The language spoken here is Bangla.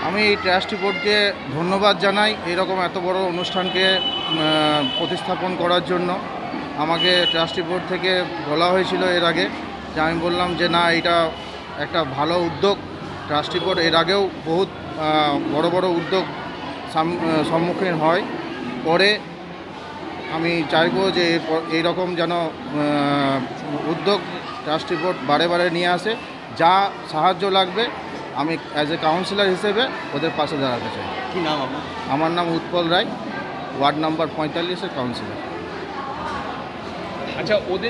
আমি ট্রাস্টি বোর্ডকে ধন্যবাদ জানাই এরকম এত বড় অনুষ্ঠানকে প্রতিস্থাপন করার জন্য। আমাকে ট্রাস্টি বোর্ড থেকে বলা হয়েছিল এর আগে, যে আমি বললাম যে না, এটা একটা ভালো উদ্যোগ। ট্রাস্টি বোর্ড এর আগেও বহুত বড় বড় উদ্যোগ সম্মুখীন হয়। পরে আমি চাইবো যে এইরকম যেন উদ্যোগ ট্রাস্টি বোর্ড বারে বারে নিয়ে আসে। যা সাহায্য লাগবে আমি অ্যাজ এ কাউন্সিলর হিসেবে ওদের পাশে দাঁড়াতে চাই। কী নাম আপনার? আমার নাম Utpal Roy, ward number 45-এর councillor. আচ্ছা, ওদের